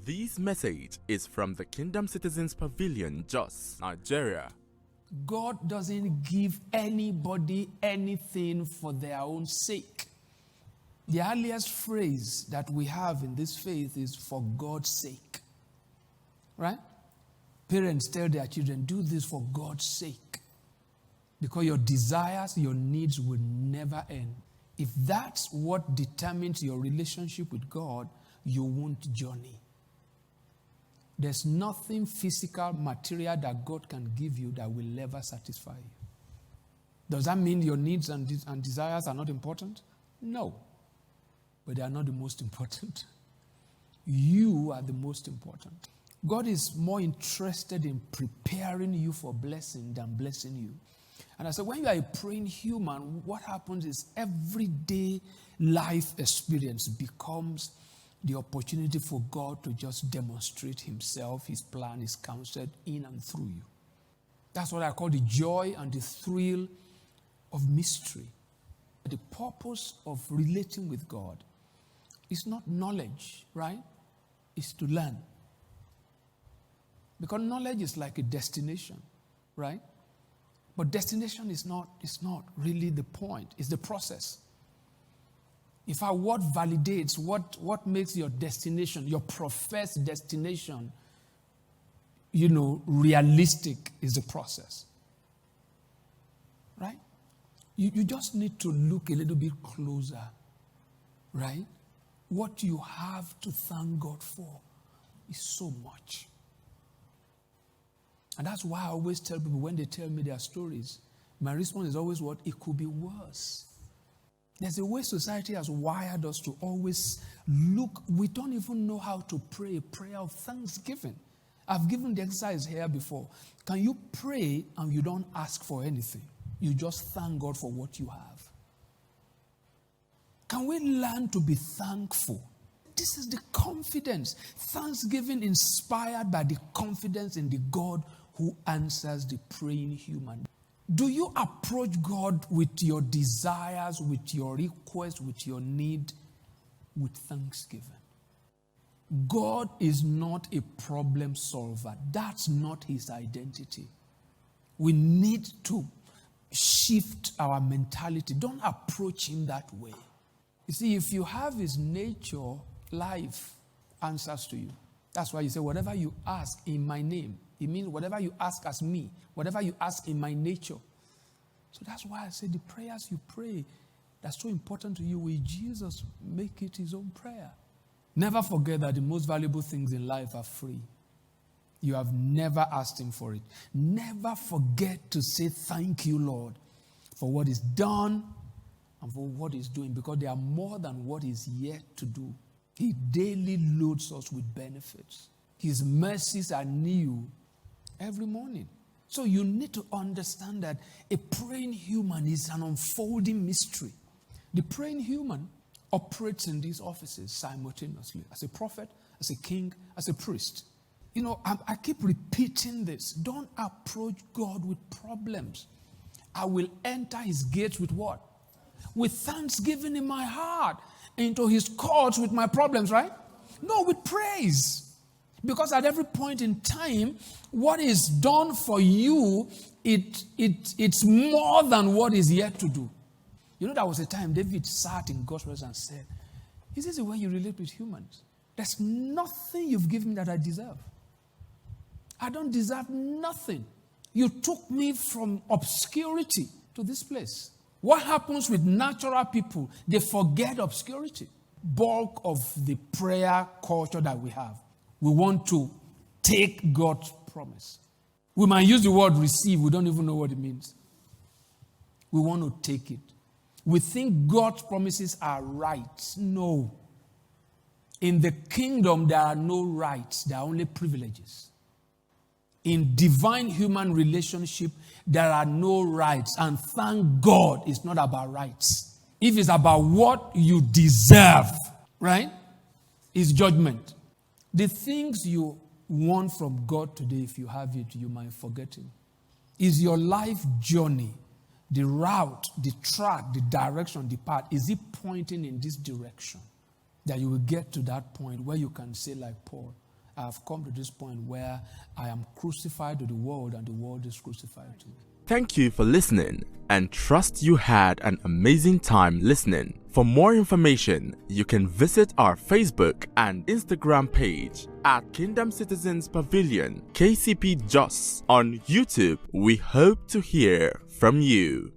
This message is from the Kingdom Citizens Pavilion, Jos, Nigeria. God doesn't give anybody anything for their own sake. The earliest phrase that we have in this faith is for God's sake. Right? Parents tell their children, do this for God's sake. Because your desires, your needs will never end. If that's what determines your relationship with God, you won't journey. There's nothing physical, material that God can give you that will never satisfy you. Does that mean your needs and desires are not important? No. But they are not the most important. You are the most important. God is more interested in preparing you for blessing than blessing you. And I said, when you are a praying human, what happens is everyday life experience becomes the opportunity for God to just demonstrate himself, his plan, his counsel in and through you. That's what I call the joy and the thrill of mystery. The purpose of relating with God is not knowledge, right? It's to learn. Because knowledge is like a destination, right? But destination is not really the point. It's the process. In fact, what validates, what makes your destination, your professed destination, realistic is the process. Right? You just need to look a little bit closer. Right? What you have to thank God for is so much. And that's why I always tell people when they tell me their stories, my response is always what? It could be worse. There's a way society has wired us to always look. We don't even know how to pray a prayer of thanksgiving. I've given the exercise here before. Can you pray and you don't ask for anything? You just thank God for what you have. Can we learn to be thankful? This is the confidence. Thanksgiving inspired by the confidence in the God who answers the praying human. Do you approach God with your desires, with your request, with your need, with thanksgiving? God is not a problem solver. That's not his identity. We need to shift our mentality. Don't approach him that way. You see, if you have his nature, life answers to you. That's why you say, whatever you ask in my name, it means whatever you ask as me, whatever you ask in my nature. So that's why I say the prayers you pray, that's so important to you. Will Jesus make it his own prayer? Never forget that the most valuable things in life are free. You have never asked him for it. Never forget to say thank you, Lord, for what is done and for what he's doing, because they are more than what is yet to do. He daily loads us with benefits. His mercies are new every morning. So you need to understand that a praying human is an unfolding mystery. The praying human operates in these offices simultaneously, as a prophet, as a king, as a priest. I keep repeating this. Don't approach God with problems. I will enter his gates with what? With thanksgiving in my heart. Into his courts with my problems, right? No, with praise. Because at every point in time, what is done for you, it's more than what is yet to do. There was a time David sat in God's presence and said, is this the way you relate with humans? There's nothing you've given me that I deserve. I don't deserve nothing. You took me from obscurity to this place. What happens with natural people? They forget obscurity. Bulk of the prayer culture that we have. We want to take God's promise. We might use the word receive. We don't even know what it means. We want to take it. We think God's promises are rights. No. In the kingdom, there are no rights. There are only privileges. In divine human relationship, there are no rights. And thank God it's not about rights. If it's about what you deserve, right, it's judgment. The things you want from God today, if you have it, you might forget him. Is your life journey the route, the track, the direction, the path, is it pointing in this direction? That you will get to that point where you can say like Paul, I have come to this point where I am crucified to the world and the world is crucified to me. Thank you for listening and trust you had an amazing time listening. For more information, you can visit our Facebook and Instagram page at Kingdom Citizens Pavilion KCP Jos. On YouTube, we hope to hear from you.